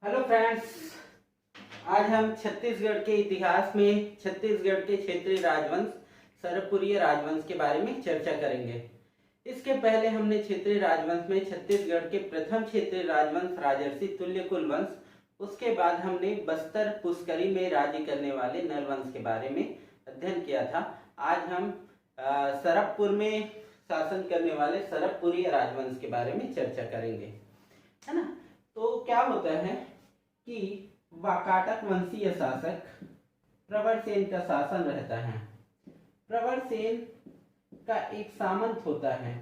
Hello friends, आज हम छत्तीसगढ़ के इतिहास में छत्तीसगढ़ के क्षेत्रीय राजवंश सरबपुरीय राजवंश के बारे में चर्चा करेंगे। इसके पहले हमने क्षेत्रीय राजवंश में छत्तीसगढ़ के प्रथम क्षेत्रीय राजवंश राजर्षि तुल्यकुल वंश, उसके बाद हमने बस्तर पुष्करी में राज्य करने वाले नरवंश के बारे में अध्ययन किया था। आज हम सरबपुर में शासन करने वाले सरबपुरीय राजवंश के बारे में चर्चा करेंगे, है ना। तो क्या होता है कि वाकाटक वंशीय शासक प्रवरसेन का शासन रहता है। प्रवरसेन का एक सामंत होता है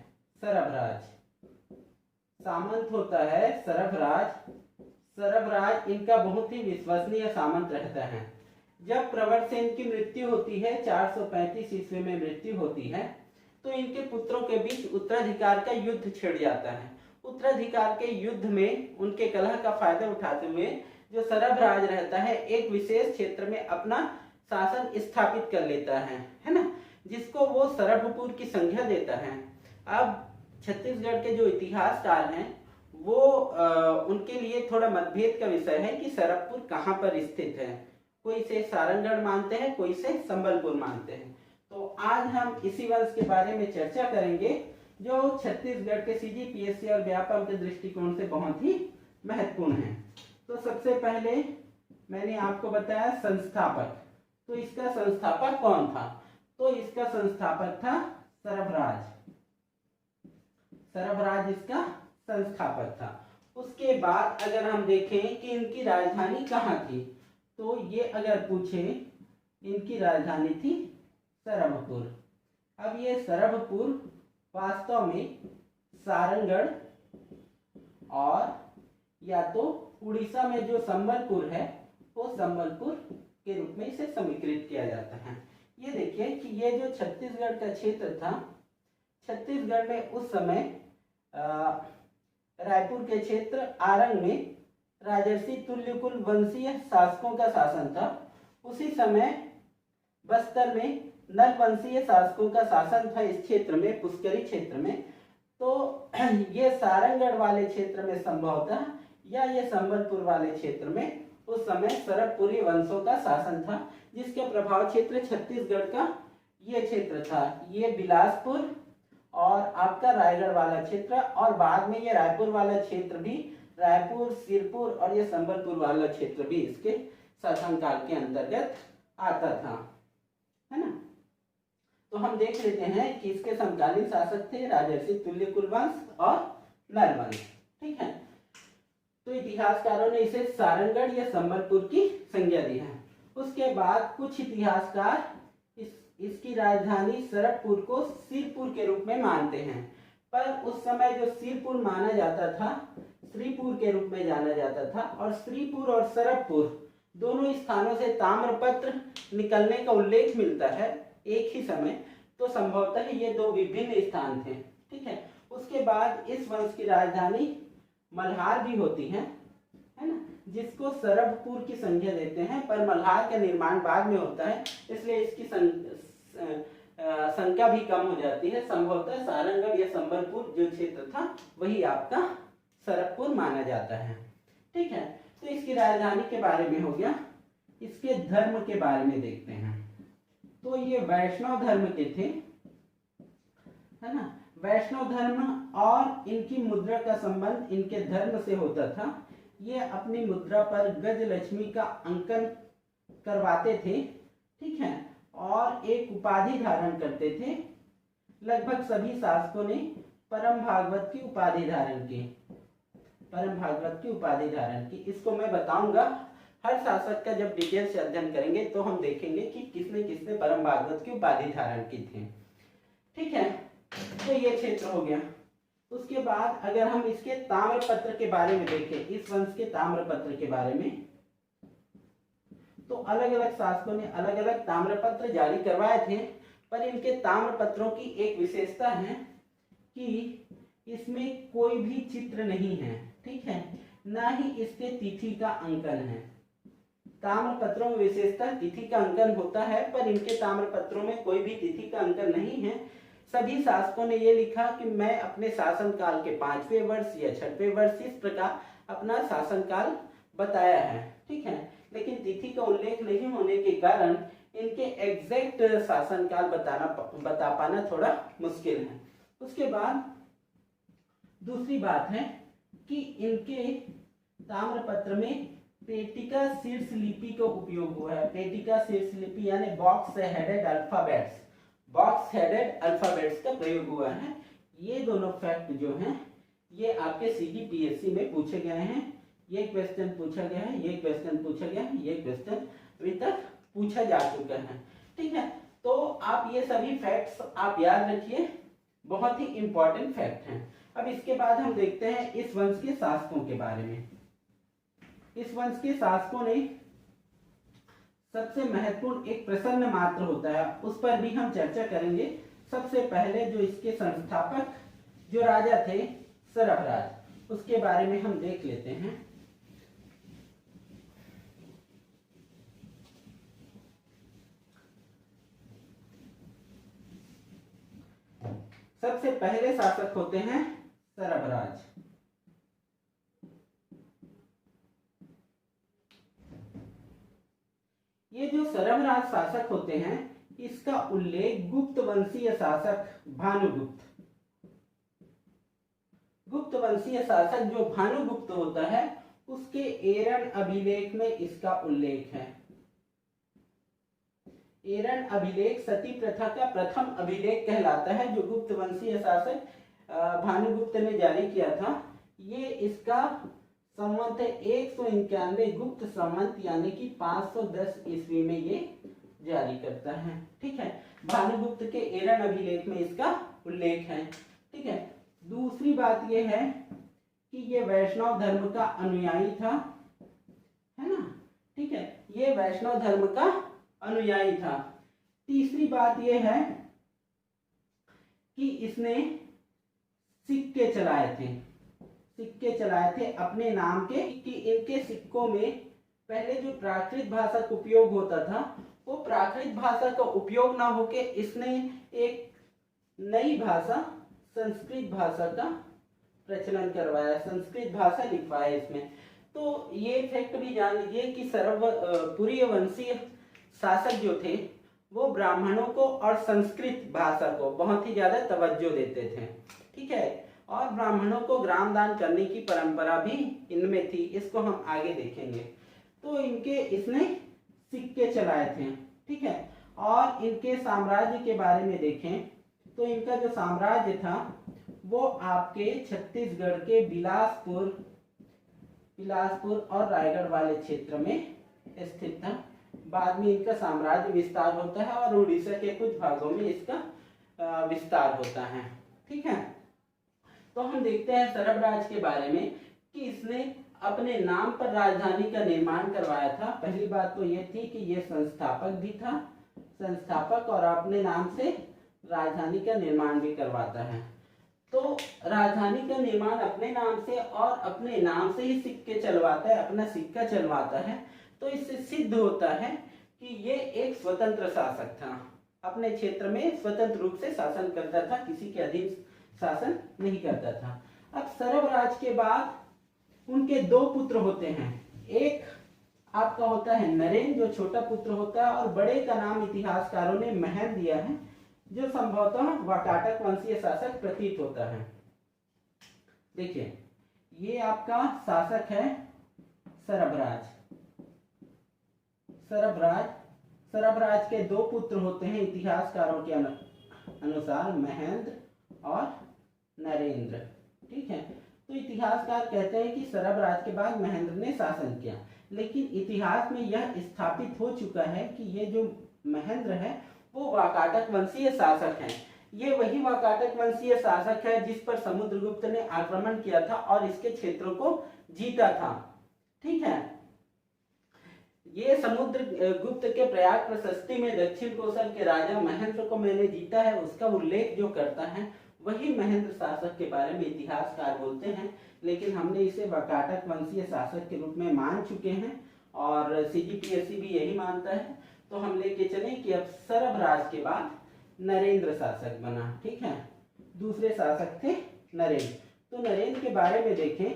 सरभराज, सामंत होता है सरभराज। सरभराज इनका बहुत ही विश्वसनीय सामंत रहता है। जब प्रवरसेन की मृत्यु होती है, 435 ईस्वी में मृत्यु होती है, तो इनके पुत्रों के बीच उत्तराधिकार का युद्ध छिड़ जाता है। उत्तराधिकार के युद्ध में उनके कलह का फायदा उठाते हुए जो सरभराज रहता है एक विशेष क्षेत्र में अपना शासन स्थापित कर लेता है ना, जिसको वो सरभपुर की संज्ञा देता है। अब छत्तीसगढ़ के जो इतिहासकार हैं वो उनके लिए थोड़ा मतभेद का विषय है कि सरभपुर कहाँ पर स्थित है। कोई इसे सारंगढ़ मानते हैं, कोई इसे संबलपुर मानते हैं। तो आज हम इसी वंश के बारे में चर्चा करेंगे जो छत्तीसगढ़ के सीजीपीएससी और व्यापक के दृष्टिकोण से बहुत ही महत्वपूर्ण है। तो सबसे पहले मैंने आपको बताया संस्थापक, तो इसका संस्थापक कौन था? तो इसका संस्थापक था सरभराज। सरभराज इसका संस्थापक था। उसके बाद अगर हम देखें कि इनकी राजधानी कहाँ थी, तो ये अगर पूछे इनकी राजधानी थी सरभपुर। अब ये सरभपुर वास्तव में सारंगढ़ और या तो उड़ीसा में जो संबलपुर है वो संबलपुर के रूप में इसे समीकृत किया जाता है। ये देखिए कि ये जो छत्तीसगढ़ का क्षेत्र था, छत्तीसगढ़ में उस समय रायपुर के क्षेत्र आरंग में राजर्षि तुल्यकुल वंशीय शासकों का शासन था। उसी समय बस्तर में नल वंशीय शासकों का शासन था इस क्षेत्र में, पुष्करी क्षेत्र में। तो ये सारंगढ़ वाले क्षेत्र में संभवतः या ये संबलपुर वाले क्षेत्र में उस समय सरबपुरी वंशों का शासन था, जिसके प्रभाव क्षेत्र छत्तीसगढ़ का ये क्षेत्र था, ये बिलासपुर और आपका रायगढ़ वाला क्षेत्र, और बाद में ये रायपुर वाला क्षेत्र भी, रायपुर, सिरपुर और ये संबलपुर वाला क्षेत्र भी इसके शासनकाल के अंतर्गत आता था, है ना। तो हम देख लेते हैं कि इसके समकालीन शासक थे राजर्षि तुल्यकुल वंश और नरवंश, ठीक है। तो इतिहासकारों ने इसे सारंगढ़ या संबलपुर की संज्ञा दी है। उसके बाद कुछ इतिहासकार इसकी राजधानी सरबपुर को सिरपुर के रूप में मानते हैं, पर उस समय जो सिरपुर माना जाता था श्रीपुर के रूप में जाना जाता था, और श्रीपुर और सरबपुर दोनों स्थानों से ताम्रपत्र निकलने का उल्लेख मिलता है एक ही समय, तो संभवतः ये दो विभिन्न स्थान थे, ठीक है। उसके बाद इस वंश की राजधानी मल्हार भी होती है ना, जिसको सरबपुर की संज्ञा देते हैं, पर मल्हार का निर्माण बाद में होता है, इसलिए इसकी संख्या भी कम हो जाती है। संभवतः सारंगढ़ या संबलपुर जो क्षेत्र था वही आपका सरबपुर माना जाता है, ठीक है। तो इसकी राजधानी के बारे में हो गया। इसके धर्म के बारे में देखते हैं। तो ये वैष्णव धर्म के थे, है ना। वैष्णव धर्म और इनकी मुद्रा का संबंध इनके धर्म से होता था। ये अपनी मुद्रा पर गज लक्ष्मी का अंकन करवाते थे, ठीक है, और एक उपाधि धारण करते थे। लगभग सभी शासकों ने परम भागवत की उपाधि धारण की, परम भागवत की उपाधि धारण की। इसको मैं बताऊंगा, हर शासक का जब डिटेल से अध्ययन करेंगे तो हम देखेंगे कि किसने किसने परम भागवत की उपाधि धारण की थी, ठीक है। तो ये क्षेत्र हो गया। उसके बाद अगर हम इसके ताम्रपत्र के बारे में देखें, इस वंश के ताम्रपत्र के बारे में, तो अलग अलग शासकों ने अलग अलग ताम्रपत्र जारी करवाए थे, पर इनके ताम्रपत्रों की एक विशेषता है कि इसमें कोई भी चित्र नहीं है, ठीक है, ना ही इसके तिथि का अंकन है। ताम्रपत्रों में विशेषता तिथि का अंकन होता है, पर इनके ताम्रपत्रों में कोई भी तिथि का अंकन नहीं है। सभी शासकों ने यह लिखा कि मैं अपने शासनकाल के 5वें वर्ष या 6वें वर्ष इस प्रकार अपना शासनकाल बताया है, ठीक है, लेकिन तिथि का उल्लेख नहीं होने के कारण इनके एग्जैक्ट शासनकाल बता पाना थोड़ा मुश्किल है। उसके बाद दूसरी बात है कि इनके ताम्रपत्र में पेटिका शीर्ष लिपि का उपयोग हुआ है। पेटिका शीर्ष लिपि यानी बॉक्स हेडेड अल्फाबेट्स का प्रयोग हुआ है। ये दोनों फैक्ट जो हैं ये आपके सीजीपीएससी में पूछे गए हैं। ये क्वेश्चन पूछा गया है, ये क्वेश्चन पूछा गया है, ये क्वेश्चन अभी तक पूछा जा चुका है, ठीक है। तो आप ये सभी फैक्ट्स आप याद रखिए, बहुत ही इंपॉर्टेंट फैक्ट हैं। अब इसके बाद हम देखते हैं इस वंश के शासकों के बारे में। इस वंश के शासकों ने सबसे महत्वपूर्ण एक प्रसन्न मात्र होता है, उस पर भी हम चर्चा करेंगे। सबसे पहले जो इसके संस्थापक जो राजा थे सरभराज, उसके बारे में हम देख लेते हैं। सबसे पहले शासक होते हैं सरभराज। ये जो सरभराज शासक होते हैं इसका उल्लेख गुप्त वंशीय शासक गुप्त वंशीय शासक जो भानुगुप्त होता है उसके एरन अभिलेख में इसका उल्लेख है। एरन अभिलेख सती प्रथा का प्रथम अभिलेख कहलाता है जो गुप्त वंशीय शासक भानुगुप्त ने जारी किया था। ये इसका संवत है 191 गुप्त संवत यानी कि 510 ईस्वी में ये जारी करता है, ठीक है। भानुगुप्त के एरन अभिलेख में इसका उल्लेख है, ठीक है। दूसरी बात ये है कि ये वैष्णव धर्म का अनुयायी था, है ना, ठीक है, ये वैष्णव धर्म का अनुयायी था। तीसरी बात ये है कि इसने सिक्के चलाए थे अपने नाम के, कि इनके सिक्कों में पहले जो प्राकृत भाषा का उपयोग होता था वो प्राकृत भाषा का उपयोग ना होके इसने एक नई भाषा संस्कृत भाषा का प्रचलन करवाया, संस्कृत भाषा लिखवाया इसमें। तो ये फैक्ट भी जान लीजिए कि पुरीय वंशीय शासक जो थे वो ब्राह्मणों को और संस्कृत भाषा को बहुत ही ज्यादा तवज्जो देते थे, ठीक है। और ब्राह्मणों को ग्राम दान करने की परंपरा भी इनमें थी, इसको हम आगे देखेंगे। तो इसने सिक्के चलाए थे, ठीक है। और इनके साम्राज्य के बारे में देखें तो इनका जो साम्राज्य था वो आपके छत्तीसगढ़ के बिलासपुर और रायगढ़ वाले क्षेत्र में स्थित था। बाद में इनका साम्राज्य विस्तार होता है और उड़ीसा के कुछ भागों में इसका विस्तार होता है, ठीक है। तो हम देखते हैं सरभराज के बारे में कि इसने अपने नाम पर राजधानी का निर्माण करवाया था। पहली बात तो ये थी कि ये संस्थापक भी था, संस्थापक और अपने नाम से राजधानी का निर्माण भी करवाता है। तो राजधानी का निर्माण अपने नाम से और अपने नाम से ही सिक्के चलवाता है, अपना सिक्का चलवाता है। तो इससे सिद्ध होता है कि ये एक स्वतंत्र शासक था, अपने क्षेत्र में स्वतंत्र रूप से शासन करता था, किसी के अधीन शासन नहीं करता था। अब सरभराज के बाद उनके दो पुत्र होते हैं। एक आपका होता है नरेंद्र जो छोटा पुत्र होता है, और बड़े का नाम इतिहासकारों ने महेंद्र दिया है जो संभवतः वाकाटक वंशीय शासक प्रतीत होता है। देखिए ये आपका शासक है सरभराज। सरभराज के दो पुत्र होते हैं इतिहासकारों के अनुसार, महेंद्र और नरेंद्र, ठीक है। तो इतिहासकार कहते हैं कि सरभराज के बाद महेंद्र ने शासन किया, लेकिन इतिहास में यह स्थापित हो चुका है कि ये जो महेंद्र है वो वाकाटक वंशीय शासक हैं। ये वही वाकाटक वंशीय शासक है जिस पर समुद्रगुप्त ने आक्रमण किया था और इसके क्षेत्रों को जीता था, ठीक है। ये समुद्रगुप्त के प्रयाग प्रशस्ति में दक्षिण कोसल के राजा महेंद्र को मैंने जीता है उसका उल्लेख जो करता है वही महेंद्र शासक के बारे में इतिहासकार बोलते हैं, लेकिन हमने इसे वाकाटक वंशीय शासक के रूप में मान चुके हैं और सीजीपीएससी भी यही मानता है। तो हम लेके चले कि अब सरभराज के बाद नरेंद्र शासक बना, ठीक है। दूसरे शासक थे नरेंद्र। तो नरेंद्र के बारे में देखें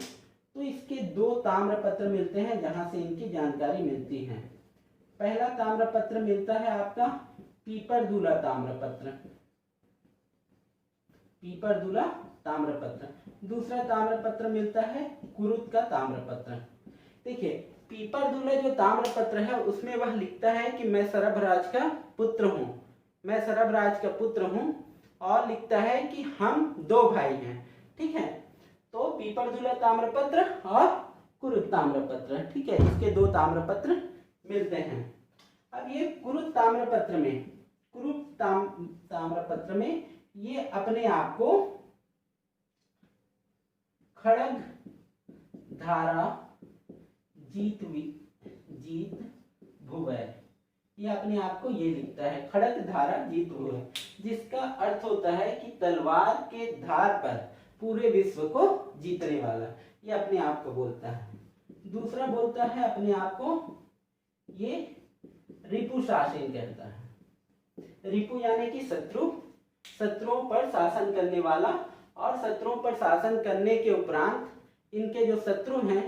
तो इसके 2 ताम्रपत्र मिलते हैं जहां से इनकी जानकारी मिलती है। पहला ताम्रपत्र मिलता है आपका पीपरदुला ताम्रपत्र, पीपरदुला ताम्रपत्र। दूसरा ताम्रपत्र मिलता है कुरुद का ताम्रपत्र। देखिए पीपरदुला जो ताम्रपत्र है उसमें वह लिखता है कि मैं सरभराज का पुत्र हूँ, मैं सरभराज का पुत्र हूँ, और लिखता है कि हम 2 भाई हैं। ठीक है, तो पीपरदुला ताम्रपत्र और कुरुद ताम्रपत्र। ठीक है, इसके 2 ताम्रपत्र मिलते हैं। अब ये कुरुद ताम्रपत्र में, कुरुद ताम्रपत्र में ये अपने आप को खड़ग धारा जीत भुवै, ये अपने आप को ये लिखता है खड़ग धारा जीत भुवै, जिसका अर्थ होता है कि तलवार के धार पर पूरे विश्व को जीतने वाला, ये अपने आप को बोलता है। दूसरा बोलता है अपने आप को ये रिपु शासन कहता है। रिपु यानी कि शत्रु, शत्रुओं पर शासन करने वाला, और शत्रुओं पर शासन करने के उपरांत इनके जो शत्रु हैं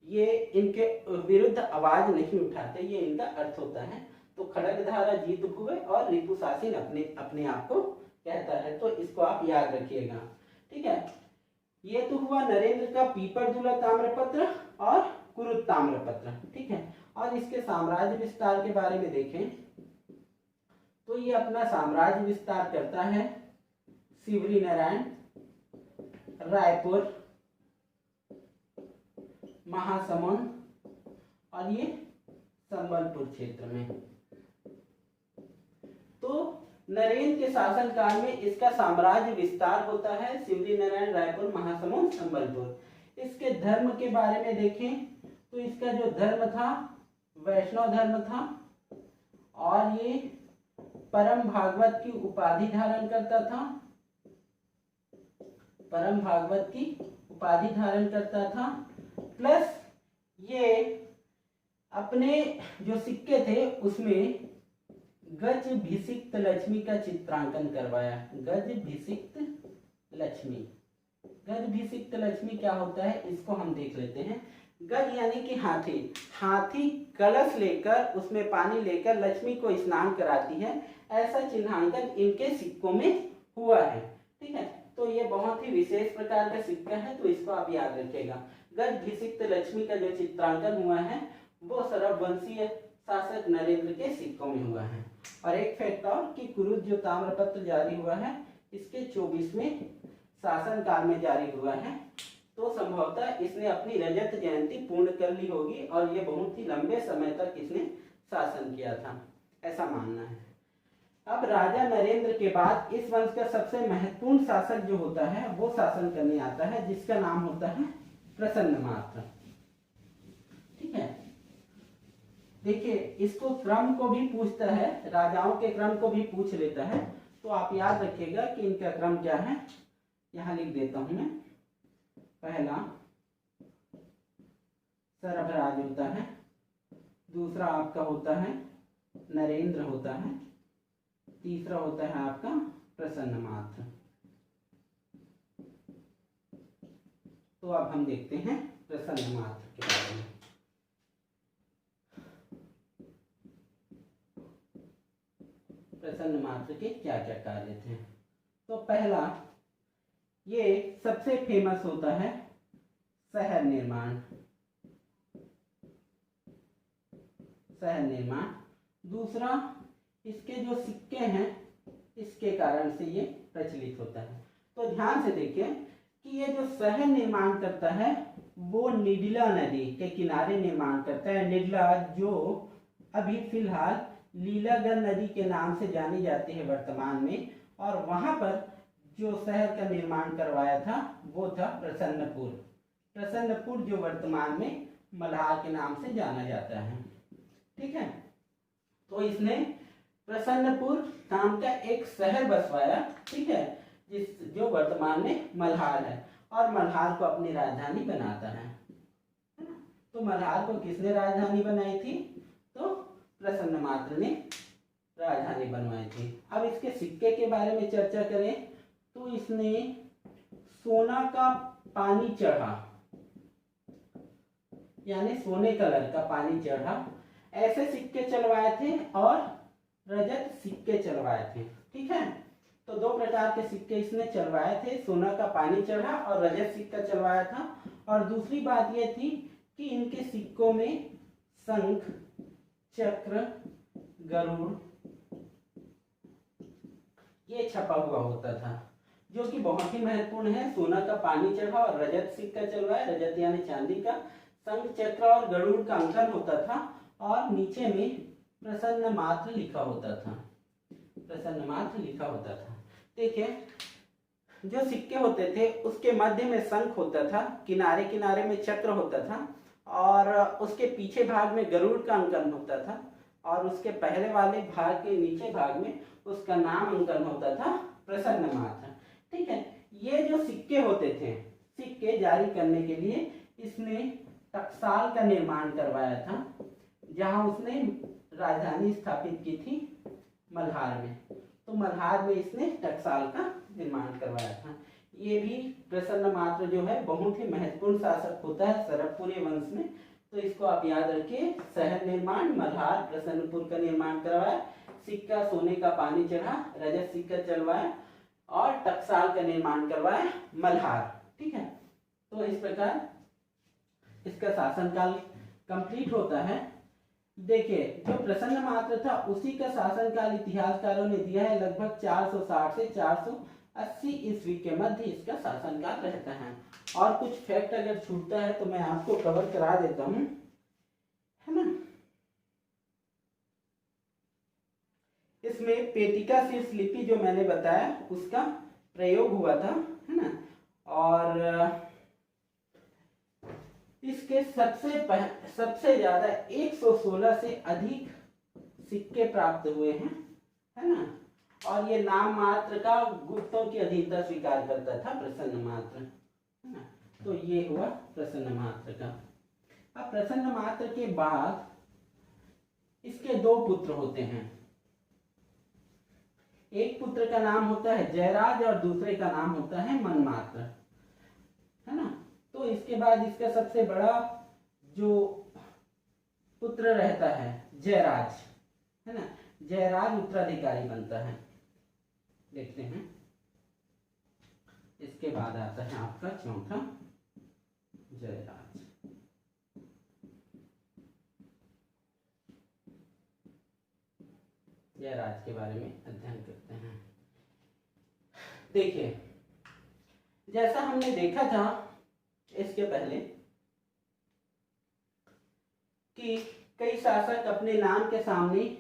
ये इनके विरुद्ध आवाज नहीं उठाते, ये इनका अर्थ होता है। तो खड़गधारा जीत भुवै और रिपु शासन अपने आप को कहता है, तो इसको आप याद रखिएगा। ठीक है, ये तो हुआ नरेंद्र का पीपरदुला ताम्रपत्र और कुरुद ताम्रपत्र। ठीक है, और इसके साम्राज्य विस्तार के बारे में देखें तो ये अपना साम्राज्य विस्तार करता है सिवरी नारायण, रायपुर, महासमुंद और ये संबलपुर क्षेत्र में। तो नरेंद्र के शासनकाल में इसका साम्राज्य विस्तार होता है सिवरी नारायण, रायपुर, महासमुंद, संबलपुर। इसके धर्म के बारे में देखें तो इसका जो धर्म था वैष्णव धर्म था, और ये परम भागवत की उपाधि धारण करता था, परम भागवत की उपाधि धारण करता था। प्लस ये अपने जो सिक्के थे उसमें गज भिषिक्त लक्ष्मी का चित्रांकन करवाया। गज भिषिक्त लक्ष्मी, गज भिषिक्त लक्ष्मी क्या होता है इसको हम देख लेते हैं। गज यानी कि हाथी, हाथी कलश लेकर उसमें पानी लेकर लक्ष्मी को स्नान कराती है, ऐसा चिन्हांकन इनके सिक्कों में हुआ है। ठीक है, तो ये बहुत ही विशेष प्रकार का सिक्का है, तो इसको आप याद रखिएगा। गज भिषिक्त लक्ष्मी का जो चित्रांकन हुआ है वो सरवंशीय शासक नरेंद्र के सिक्कों में हुआ है। और एक फैक्ट और कि कुरुद जो ताम्रपत्र जारी हुआ है इसके 24वें शासनकाल में जारी हुआ है, तो संभवतः इसने अपनी रजत जयंती पूर्ण कर ली होगी और ये बहुत ही लंबे समय तक इसने शासन किया था, ऐसा मानना है। अब राजा नरेंद्र के बाद इस वंश का सबसे महत्वपूर्ण शासक जो होता है वो शासन करने आता है, जिसका नाम होता है प्रसन्नमात्र। ठीक है, देखिए इसको क्रम को भी पूछता है, राजाओं के क्रम को भी पूछ लेता है, तो आप याद रखिएगा कि इनका क्रम क्या है। यहाँ लिख देता हूं मैं। पहला सरभराज होता है, दूसरा आपका होता है नरेंद्र होता है, तीसरा होता है आपका प्रसन्नमात्र। तो अब हम देखते हैं प्रसन्नमात्र के बारे में। प्रसन्नमात्र के क्या क्या कार्य थे। तो पहला ये सबसे फेमस होता है शहर निर्माण, शहर निर्माण। दूसरा इसके जो सिक्के हैं इसके कारण से ये प्रचलित होता है। तो ध्यान से देखिए कि ये जो शहर निर्माण करता है वो निडला नदी के किनारे निर्माण करता है। निडला जो अभी फिलहाल लीलागढ़ नदी के नाम से जानी जाती है वर्तमान में, और वहां पर जो शहर का निर्माण करवाया था वो था प्रसन्नपुर। प्रसन्नपुर जो वर्तमान में मल्हार के नाम से जाना जाता है। ठीक है, तो इसने प्रसन्नपुर नाम का एक शहर बसवाया। ठीक है, जो वर्तमान में मल्हार है, और मल्हार को अपनी राजधानी बनाता है। तो मल्हार को किसने राजधानी बनाई थी? तो प्रसन्नमात्र ने राजधानी बनवाई थी। अब इसके सिक्के के बारे में चर्चा करें तो इसने सोना का पानी चढ़ा, यानी सोने कलर का पानी चढ़ा, ऐसे सिक्के चलवाए थे और रजत सिक्के चलवाए थे। ठीक है, तो दो प्रकार के सिक्के इसने चलवाए थे, सोना का पानी चढ़ा और रजत सिक्का चलवाया था। और दूसरी बात यह थी कि इनके सिक्कों में शंख, चक्र, गरुड़ ये छपा हुआ होता था, जो कि बहुत ही महत्वपूर्ण है। सोना का पानी चढ़ा और रजत सिक्का चलवाया, रजत यानी चांदी का, शंख, चक्र और गरुड़ का अंकन होता था और नीचे में प्रसन्न मात्र लिखा होता था, प्रसन्न मात्र लिखा होता था। देखिए, जो सिक्के होते थे उसके मध्य में शंख होता था, किनारे किनारे में चक्र होता था और उसके पीछे भाग में गरुड़ का अंकन होता था और उसके पहले वाले भाग के नीचे भाग में उसका नाम अंकन होता था, प्रसन्न मात्र। ठीक है, ये जो सिक्के होते थे, सिक्के जारी करने के लिए इसने टकसाल का निर्माण करवाया था, जहां उसने राजधानी स्थापित की थी मल्हार में। तो मल्हार में इसने टकसाल का निर्माण करवाया था। ये भी प्रसन्न मात्र जो है बहुत ही महत्वपूर्ण शासक होता है सरभपुरी वंश में, तो इसको आप याद रखिए। शहर निर्माण मल्हार, प्रसन्नपुर का निर्माण करवाया, सिक्का सोने का पानी चढ़ा, रजत सिक्का चलवाया और टकसाल का निर्माण करवाया मल्हार। ठीक है, तो इस प्रकार इसका शासनकाल कंप्लीट होता है। देखिए, जो प्रसन्न मात्र था उसी का शासनकाल इतिहासकारों ने दिया है लगभग 460 से 480 ईस्वी के मध्य इसका शासनकाल रहता है। और कुछ फैक्ट अगर छूटता है तो मैं आपको कवर करा देता हूं, है ना। इसमें पेटिका शीर्ष लिपि जो मैंने बताया उसका प्रयोग हुआ था, है ना। और इसके सबसे ज्यादा 116 से अधिक सिक्के प्राप्त हुए हैं, है ना। और ये नाम मात्र का गुप्तों की अधीनता स्वीकार करता था प्रसन्न मात्र, है ना। तो ये हुआ प्रसन्न मात्र का। अब प्रसन्न मात्र के बाद इसके दो पुत्र होते हैं। एक पुत्र का नाम होता है जयराज और दूसरे का नाम होता है मनमात्र, है ना। तो इसके बाद इसका सबसे बड़ा जो पुत्र रहता है जयराज, है ना। जयराज उत्तराधिकारी बनता है। देखते हैं, इसके बाद आता है आपका चौथा जयराज। जयराज के बारे में अध्ययन करते हैं। देखिए, जैसा हमने देखा था इसके पहले कि कई शासक अपने नाम के सामने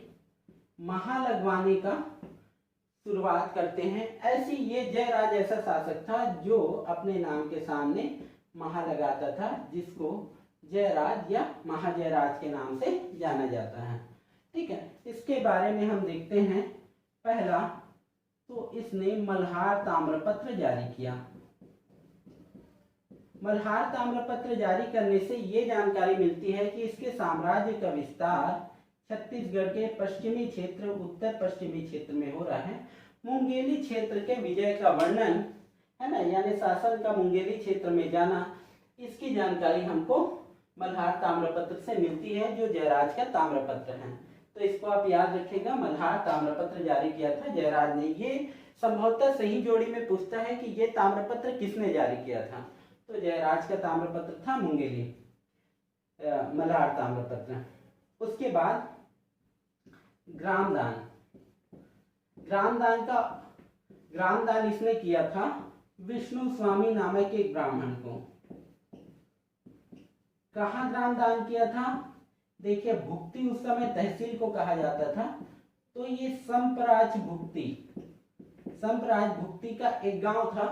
महा लगवाने का शुरुआत करते हैं, ऐसी ये जयराज ऐसा शासक था जो अपने नाम के सामने महा लगाता था, जिसको जयराज या महाजयराज के नाम से जाना जाता है। ठीक है, इसके बारे में हम देखते हैं। पहला तो इसने मल्हार ताम्रपत्र जारी किया। मल्हार ताम्रपत्र जारी करने से ये जानकारी मिलती है कि इसके साम्राज्य का विस्तार छत्तीसगढ़ के पश्चिमी क्षेत्र, उत्तर पश्चिमी क्षेत्र में हो रहा है। मुंगेली क्षेत्र के विजय का वर्णन, है ना, यानी शासन का मुंगेली क्षेत्र में जाना, इसकी जानकारी हमको मल्हार ताम्रपत्र से मिलती है, जो जयराज का ताम्रपत्र है। तो इसको आप याद रखिएगा, मल्हार ताम्रपत्र जारी किया था जयराज ने। ये संभवतः सही जोड़ी में पूछता है कि ये ताम्रपत्र किसने जारी किया था, तो जयराज का ताम्रपत्र था मुंगेली मल्हार ताम्रपत्र। उसके बाद ग्रामदान। ग्रामदान इसने किया था विष्णु स्वामी नामक एक ब्राह्मण को। कहाँ ग्रामदान किया था? देखिए, भुक्ति उस समय तहसील को कहा जाता था, तो ये संपराज भुक्ति का एक गांव था,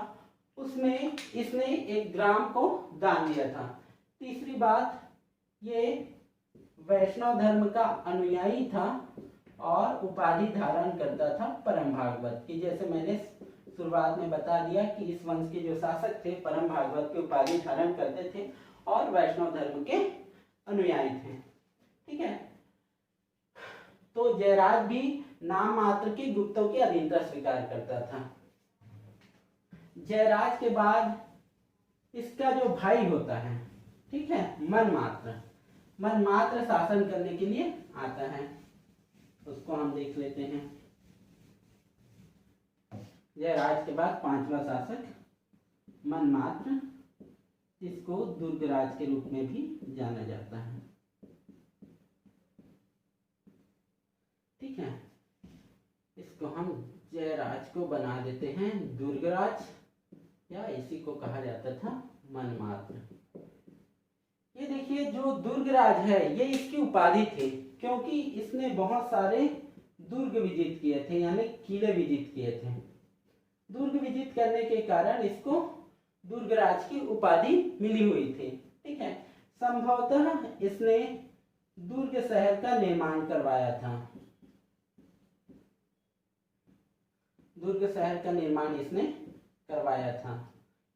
उसमें इसने एक ग्राम को दान दिया था। तीसरी बात, ये वैष्णव धर्म का अनुयायी था और उपाधि धारण करता था परम भागवत की। जैसे मैंने शुरुआत में बता दिया कि इस वंश के जो शासक थे परम भागवत की उपाधि धारण करते थे और वैष्णव धर्म के अनुयायी थे। ठीक है, तो जयराज भी नाम मात्र की गुप्तों की अधीनता स्वीकार करता था। जयराज के बाद इसका जो भाई होता है, ठीक है, मनमात्र। मनमात्र शासन करने के लिए आता है। उसको हम देख लेते हैं। जयराज के बाद पांचवा शासक मनमात्र, इसको दुर्गराज के रूप में भी जाना जाता है। ठीक है, इसको हम जयराज को बना देते हैं दुर्गराज, या इसी को कहा जाता था मनमात्र। ये देखिए जो दुर्गराज है ये इसकी उपाधि थी, क्योंकि इसने बहुत सारे दुर्ग विजित किए थे, यानी किले विजित किए थे। दुर्ग विजित करने के कारण इसको दुर्गराज की उपाधि मिली हुई थी। ठीक है, संभवतः इसने दुर्ग शहर का निर्माण करवाया था। दुर्ग शहर का निर्माण इसने करवाया था।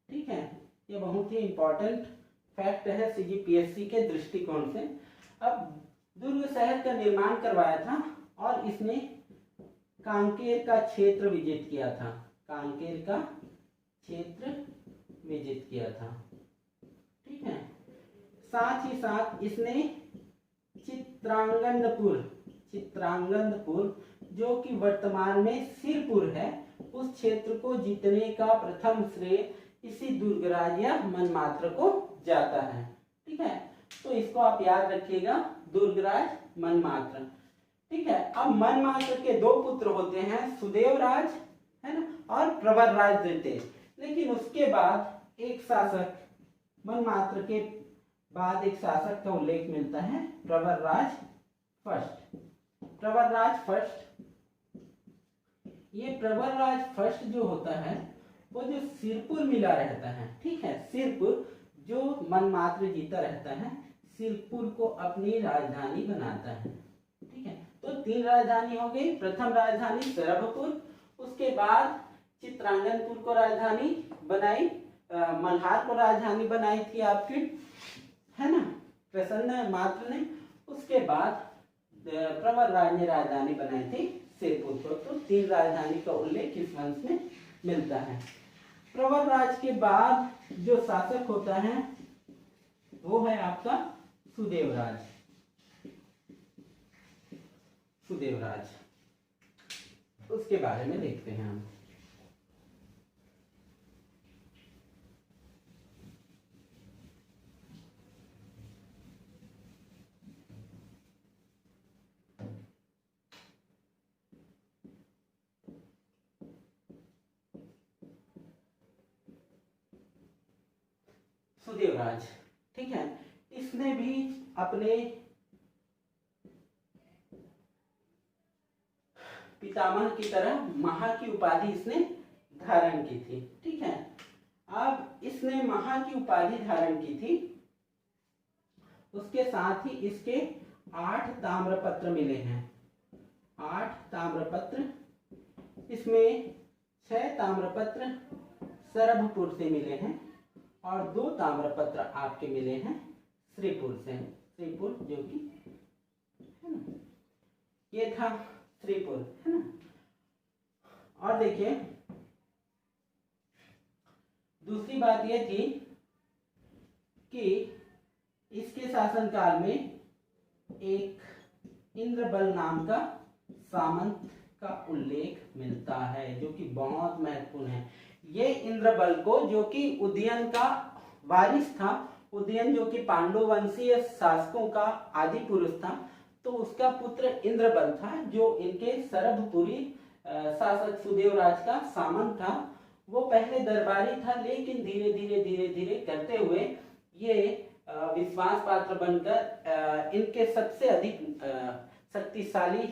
ठीक है, ये बहुत ही इंपॉर्टेंट फैक्ट है सीजीपीएससी के दृष्टिकोण से। अब दुर्ग शहर का निर्माण करवाया था और इसने कांकेर का क्षेत्र विजित किया था। कांकेर का क्षेत्र विजित किया था। ठीक है, साथ ही साथ इसने चित्रांगनपुर जो कि वर्तमान में सिरपुर है, उस क्षेत्र को जीतने का प्रथम श्रेय इसी दुर्गराज या मनमात्र को जाता है। ठीक है, तो इसको आप याद रखिएगा, दुर्गराज मनमात्र। ठीक है, अब मनमात्र के दो पुत्र होते हैं, सुदेवराज है ना और प्रवरराज द्वितीय। लेकिन उसके बाद एक शासक, मनमात्र के बाद एक शासक का उल्लेख मिलता है, प्रवरराज फर्स्ट। प्रवरराज फर्स्ट, ये प्रवरराज फर्स्ट जो होता है वो जो सिरपुर मिला रहता है। ठीक है, सिरपुर जो मनमात्र जीता रहता है, सिरपुर को अपनी राजधानी बनाता है। ठीक है, तो तीन राजधानी हो गई। प्रथम राजधानी सरभपुर, उसके बाद चित्रांगनपुर को राजधानी बनाई, मल्हार को राजधानी बनाई थी आपकी, है ना, प्रसन्न मात्र ने। उसके बाद प्रवरराज ने राजधानी बनाई थी सिरपुर को। तो तीन राजधानी का उल्लेख इस वंश में मिलता है। प्रवरराज के बाद जो शासक होता है वो है आपका सुदेवराज। सुदेवराज, उसके बारे में देखते हैं हम। सुदेवराज, ठीक है, इसने भी अपने पितामह की तरह महा की उपाधि इसने धारण की थी। ठीक है, अब इसने महा की उपाधि धारण की थी, उसके साथ ही इसके 8 ताम्रपत्र मिले हैं। 8 ताम्रपत्र, इसमें 6 ताम्रपत्र सरभपुर से मिले हैं और 2 ताम्रपत्र आपके मिले हैं श्रीपुर से। श्रीपुर जो कि है ना, ये था श्रीपुर, है ना। और देखिए दूसरी बात ये थी कि इसके शासनकाल में एक इंद्रबल नाम का सामंत का उल्लेख मिलता है, जो कि बहुत महत्वपूर्ण है। ये इंद्रबल को, जो कि उदयन का वारिस था, उदयन जो कि पांडु वंशीय शासकों का आदि पुरुष था, तो उसका पुत्र इंद्रबल था, जो इनके सरभपुरी शासक सुदेवराज का सामंत था। वो पहले दरबारी था, लेकिन धीरे धीरे करते हुए ये विश्वास पात्र बनकर इनके सबसे अधिक शक्तिशाली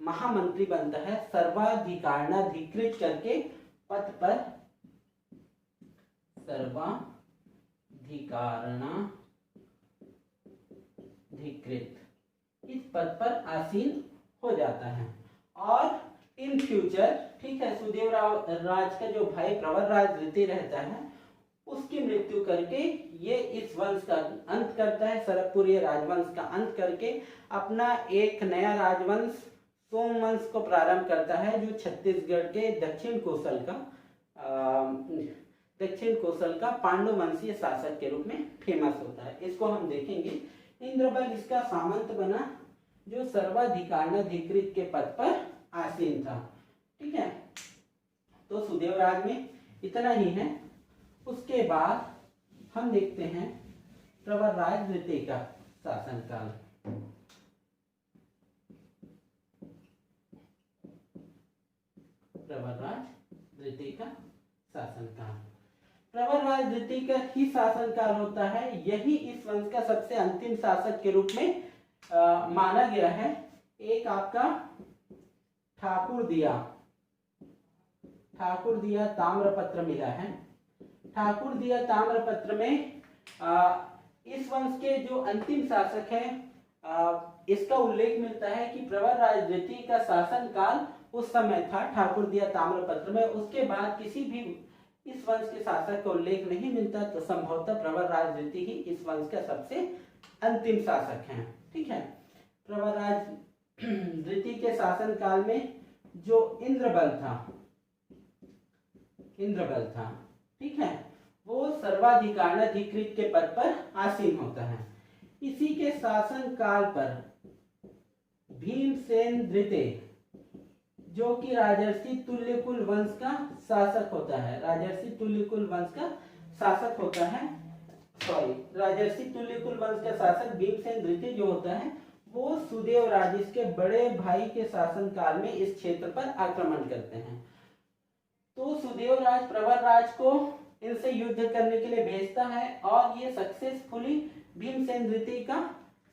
महामंत्री बनता है, सर्वाधिकारणाधिकृत करके पद पर सर्वाधिकारणाधिकृत इस पद पर आसीन हो जाता है। और इन फ्यूचर, ठीक है, सुदेवराज का जो भाई प्रवरराज द्वितीय रहता है, उसकी मृत्यु करके ये इस वंश का अंत करता है, सरभपुरीय राजवंश का अंत करके अपना एक नया राजवंश सोमवंश को प्रारंभ करता है, जो छत्तीसगढ़ के दक्षिण कोसल का पांडु वंशीय शासक के रूप में फेमस होता है। इसको हम देखेंगे इंद्रबल इसका सामंत बना जो सर्वाधिकारणाधिकृत के पद पर आसीन था। ठीक है, तो सुदेव राज में इतना ही है। उसके बाद हम देखते हैं प्रवरराज द्वितीय का शासनकाल। प्रवरराज द्वितीय का शासनकाल, प्रवरराज द्वितीय का ही शासनकाल होता है। यही इस वंश का सबसे अंतिम शासक के रूप में माना गया है। एक आपका ठाकुर दिया ताम्रपत्र मिला है। ठाकुर दिया ताम्रपत्र में इस वंश के जो अंतिम शासक है इसका उल्लेख मिलता है कि प्रवरराज द्वितीय का शासन काल उस समय था ठाकुर दिया ताम्रपत्र में। उसके बाद किसी भी इस वंश के शासक का उल्लेख नहीं मिलता, तो संभवतः प्रवरराज द्वितीय ही इस वंश का सबसे अंतिम शासक है। ठीक है, प्रवरराज द्वितीय के शासन काल में जो इंद्रबल था, ठीक है, वो सर्वाधिकारणाधिकृत के पद पर आसीन होता है। इसी के शासन काल पर भीमसेन द्वितीय जो कि राजर्षि तुल्यकुल वंश का शासक होता है, राजर्षि तुल्यकुल वंश का शासक भीमसेन द्वितीय जो होता है वो सुदेव राज इसके बड़े भाई के शासन काल में इस क्षेत्र पर आक्रमण करते हैं। तो सुदेव राज प्रवरराज को इनसे युद्ध करने के लिए भेजता है और ये सक्सेसफुली भीमसेन द्वितीय का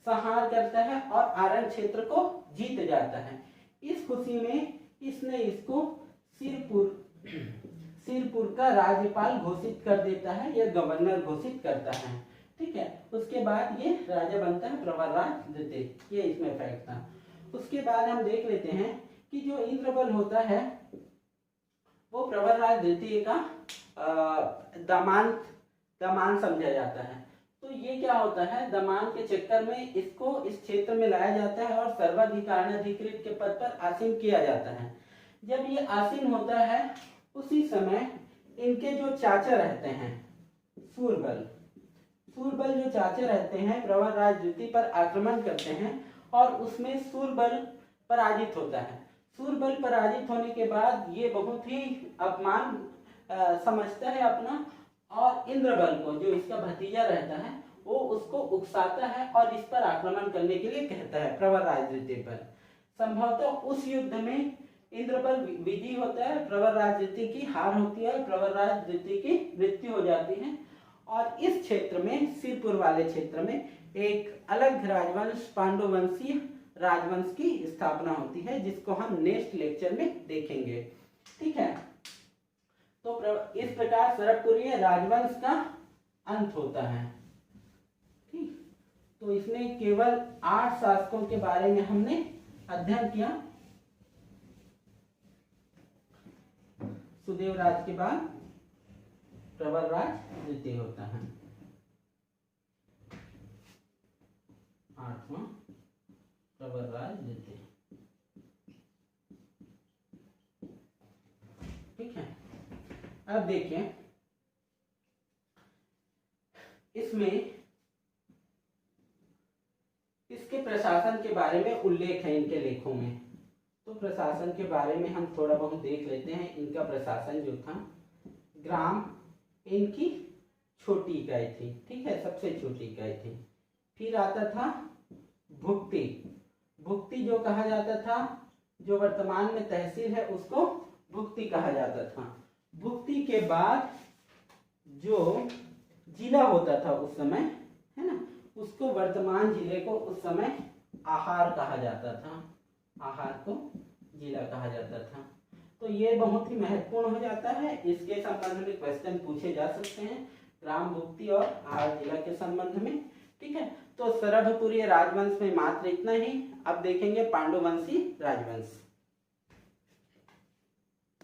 संहार करता है और आरण क्षेत्र को जीत जाता है। इस खुशी में इसने इसको सिरपुर का राज्यपाल घोषित कर देता है या गवर्नर घोषित करता है। ठीक है, उसके बाद ये राजा बनता है प्रवरराज द्वितीय, ये इसमें फैक्ट था। उसके बाद हम देख लेते हैं कि जो इंद्रबल होता है वो प्रवरराज द्वितीय का दामान समझा जाता है। तो ये क्या होता है, दामान के चक्कर में इसको इस क्षेत्र में लाया जाता है और सर्वाधिकारणाधिकृत के पद पर आसीन किया जाता है। जब ये आसीन होता है उसी समय इनके जो चाचा रहते हैं सूरबल जो चाचा रहते हैं प्रवरराज द्वितीय पर आक्रमण करते हैं और उसमें सूरबल पराजित होता है। सूरबल पराजित होने के बाद ये बहुत ही अपमान समझता है अपना और इंद्रबल को जो इसका भतीजा रहता है वो उसको उकसाता है और इस पर आक्रमण करने के लिए कहता है प्रवरराज द्वितीय पर। संभवतः उस युद्ध में इंद्रबल विजयी होता है, प्रवरराज द्वितीय की हार होती है, प्रवरराज द्वितीय की मृत्यु हो जाती है और इस क्षेत्र में सिरपुर वाले क्षेत्र में एक अलग राजवंश पांडुवंशीय राजवंश की स्थापना होती है जिसको हम नेक्स्ट लेक्चर में देखेंगे। ठीक है, तो इस प्रकार सरभपुरीय राजवंश का अंत होता है। ठीक, तो इसमें केवल 8 शासकों के बारे में हमने अध्ययन किया। सुदेव राज के बाद प्रवरराज द्वितीय होता है, 8वां प्रवरराज द्वितीय। ठीक है, अब देखिए इसमें इसके प्रशासन के बारे में उल्लेख है इनके लेखों में। तो प्रशासन के बारे में हम थोड़ा बहुत देख लेते हैं। इनका प्रशासन जो था, ग्राम इनकी छोटी इकाई थी। ठीक है, सबसे छोटी इकाई थी। फिर आता था भुक्ति जो कहा जाता था, जो वर्तमान में तहसील है उसको भुक्ति कहा जाता था। भुक्ति के बाद जो जिला होता था उस समय, है ना, उसको वर्तमान जिले को उस समय आहार कहा जाता था, आहार को जिला कहा जाता था। तो ये बहुत ही महत्वपूर्ण हो जाता है। इसके संबंध में क्वेश्चन पूछे जा सकते हैं ग्राम भुक्ति और आहार जिला के संबंध में। ठीक है, तो सरभपुरीय राजवंश में मात्र इतना ही। अब देखेंगे पांडुवंशी राजवंश।